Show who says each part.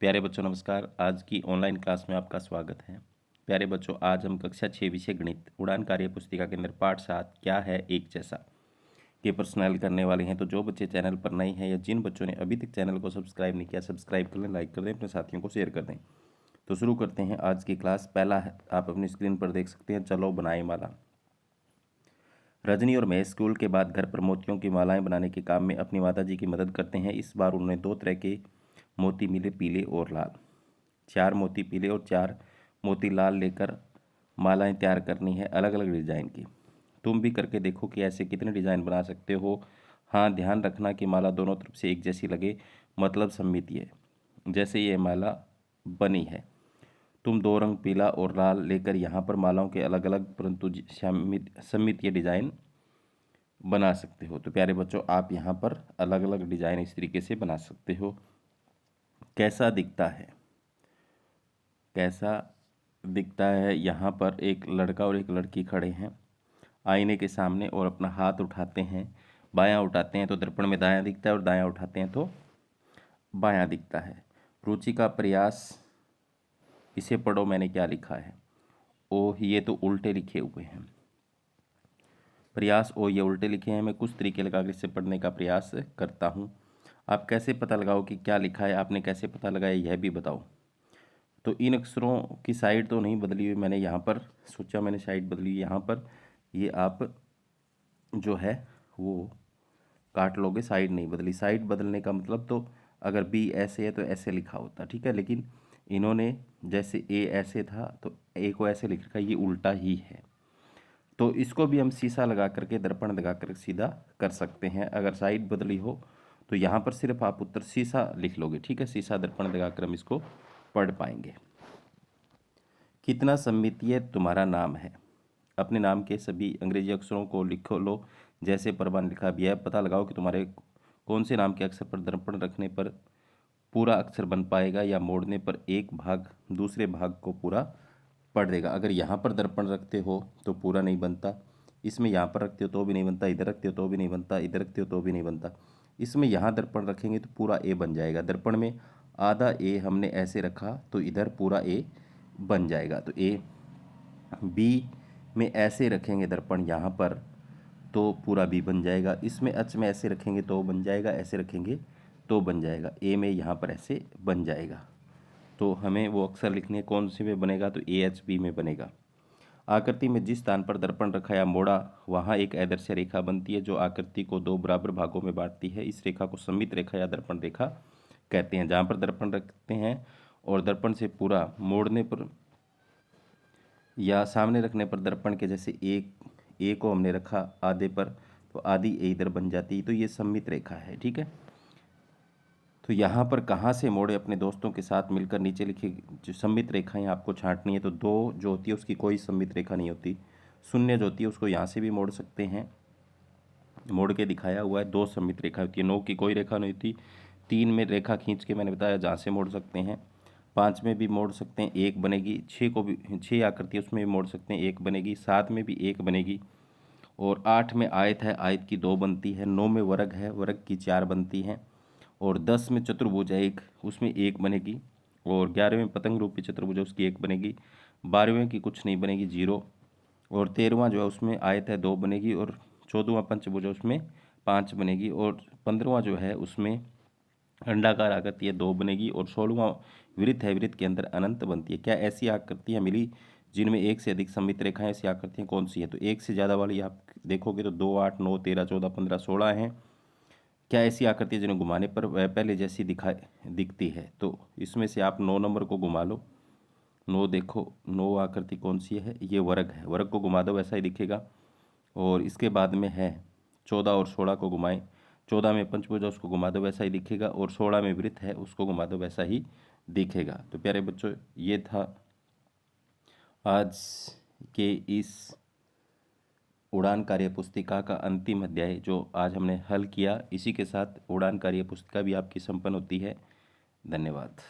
Speaker 1: प्यारे बच्चों नमस्कार। आज की ऑनलाइन क्लास में आपका स्वागत है। प्यारे बच्चों, आज हम कक्षा 6 विषय गणित उड़ान कार्य पुस्तिका के अंदर पाठ 7 क्या है एक जैसा के प्रश्न हल करने वाले हैं। तो जो बच्चे चैनल पर नए हैं या जिन बच्चों ने अभी तक चैनल को सब्सक्राइब नहीं किया, सब्सक्राइब कर लें, लाइक कर दें, अपने साथियों को शेयर कर दें। तो शुरू करते हैं आज की क्लास। पहला है, आप अपनी स्क्रीन पर देख सकते हैं, चलो बनाए माला। रजनी और महेश स्कूल के बाद घर पर मोतियों की मालाएं बनाने के काम में अपनी माताजी की मदद करते हैं। इस बार उन्होंने 2 तरह के मोती मिले, पीले और लाल। 4 मोती पीले और 4 मोती लाल लेकर मालाएं तैयार करनी है, अलग अलग डिजाइन की। तुम भी करके देखो कि ऐसे कितने डिजाइन बना सकते हो। हाँ, ध्यान रखना कि माला दोनों तरफ से एक जैसी लगे, मतलब सममितीय है। जैसे ये माला बनी है, तुम 2 रंग पीला और लाल लेकर यहाँ पर मालाओं के अलग अलग परंतु सममितीय डिजाइन बना सकते हो। तो प्यारे बच्चों, आप यहाँ पर अलग अलग डिजाइन इस तरीके से बना सकते हो। कैसा दिखता है, कैसा दिखता है, यहाँ पर एक लड़का और एक लड़की खड़े हैं आईने के सामने और अपना हाथ उठाते हैं। बायां उठाते हैं तो दर्पण में दायां दिखता है और दायां उठाते हैं तो बायां दिखता है। रुचि का प्रयास, इसे पढ़ो मैंने क्या लिखा है। ओ, ये तो उल्टे लिखे हुए हैं। प्रयास ओ, ये उल्टे लिखे हैं। मैं कुछ तरीके लगाकर इसे पढ़ने का प्रयास करता हूँ। आप कैसे पता लगाओ कि क्या लिखा है, आपने कैसे पता लगाया यह भी बताओ। तो इन अक्षरों की साइड तो नहीं बदली हुई, मैंने यहाँ पर सोचा, मैंने साइड बदली यहाँ पर। ये आप जो है वो काट लोगे, साइड नहीं बदली। साइड बदलने का मतलब तो अगर बी ऐसे है तो ऐसे लिखा होता, ठीक है, लेकिन इन्होंने जैसे ए ऐसे था तो ए को ऐसे लिख रखा है, ये उल्टा ही है। तो इसको भी हम शीशा लगा करके, दर्पण लगा कर सीधा कर सकते हैं। अगर साइड बदली हो तो यहाँ पर सिर्फ आप उत्तर शीशा लिख लोगे, ठीक है। शीशा दर्पण लगाकर हम इसको पढ़ पाएंगे। कितना सममितीय तुम्हारा नाम है। अपने नाम के सभी अंग्रेजी अक्षरों को लिखो लो जैसे परवान लिखा। अब यह पता लगाओ कि तुम्हारे कौन से नाम के अक्षर पर दर्पण रखने पर पूरा अक्षर बन पाएगा या मोड़ने पर एक भाग दूसरे भाग को पूरा पढ़ देगा। अगर यहाँ पर दर्पण रखते हो तो पूरा नहीं बनता, इसमें यहाँ पर रखते हो तो भी नहीं बनता, इधर रखते हो तो भी नहीं बनता, इधर रखते हो तो भी नहीं बनता। इसमें यहाँ दर्पण रखेंगे तो पूरा ए बन जाएगा। दर्पण में आधा ए हमने ऐसे रखा तो इधर पूरा ए बन जाएगा। तो ए बी में ऐसे रखेंगे दर्पण यहाँ पर तो पूरा बी बन जाएगा। इसमें एच में ऐसे रखेंगे तो बन जाएगा, ऐसे रखेंगे तो बन जाएगा। ए में यहाँ पर ऐसे बन जाएगा। तो हमें वो अक्षर लिखने कौन से में बनेगा, तो ए एच बी में बनेगा। आकृति में जिस स्थान पर दर्पण रखा या मोड़ा वहाँ एक आदर्श रेखा बनती है जो आकृति को 2 बराबर भागों में बांटती है। इस रेखा को सममित रेखा या दर्पण रेखा कहते हैं। जहाँ पर दर्पण रखते हैं और दर्पण से पूरा मोड़ने पर या सामने रखने पर दर्पण के जैसे एक ए को हमने रखा आधे पर तो आधी ए इधर बन जाती है, तो ये सममित रेखा है, ठीक है। तो यहाँ पर कहाँ से मोड़े, अपने दोस्तों के साथ मिलकर नीचे लिखी जो सममित रेखाएं आपको छांटनी है। तो 2 जो होती है उसकी कोई सममित रेखा नहीं होती। शून्य जो होती है उसको यहाँ से भी मोड़ सकते हैं, मोड़ के दिखाया हुआ है। 2 सममित रेखा होती है। 9 की कोई रेखा नहीं होती। 3 में रेखा खींच के मैंने बताया जहाँ से मोड़ सकते हैं। 5 में भी मोड़ सकते हैं, 1 बनेगी। 6 को भी 6 आकृति है उसमें भी मोड़ सकते हैं, 1 बनेगी। 7 में भी 1 बनेगी। और 8 में आयत है, आयत की 2 बनती है। 9 में वर्ग है, वर्ग की 4 बनती हैं। और 10 में चतुर्भुज है एक, उसमें 1 बनेगी। और 11 में पतंग रूपी चतुर्भुज है, उसकी 1 बनेगी। 12वें की कुछ नहीं बनेगी, 0। और 13वां जो है उसमें आयत है, 2 बनेगी। और 14वां पंचभुज है उसमें 5 बनेगी। और 15वां जो है उसमें अंडाकार आकृति है, 2 बनेगी। और 16वां वृत्त है, वृत्त के अंदर अनंत बनती है। क्या ऐसी आकृतियाँ मिली जिनमें एक से अधिक सममित रेखाएं, ऐसी आकृतियाँ कौन सी है। तो एक से ज़्यादा वाली आप देखोगे तो 2, 8, 9, 13, 14, 15, 16 हैं। क्या ऐसी आकृति है जिन्हें घुमाने पर वह पहले जैसी दिखती है। तो इसमें से आप 9 नंबर को घुमा लो। 9 देखो, 9 आकृति कौन सी है, ये वर्ग है। वर्ग को घुमा दो वैसा ही दिखेगा। और इसके बाद में है 14 और 16 को घुमाएं। 14 में पंचभुज है उसको घुमा दो वैसा ही दिखेगा। और 16 में वृत्त है उसको घुमा दो वैसा ही दिखेगा। तो प्यारे बच्चों, ये था आज के इस उड़ान कार्य पुस्तिका का अंतिम अध्याय जो आज हमने हल किया। इसी के साथ उड़ान कार्य पुस्तिका भी आपकी संपन्न होती है। धन्यवाद।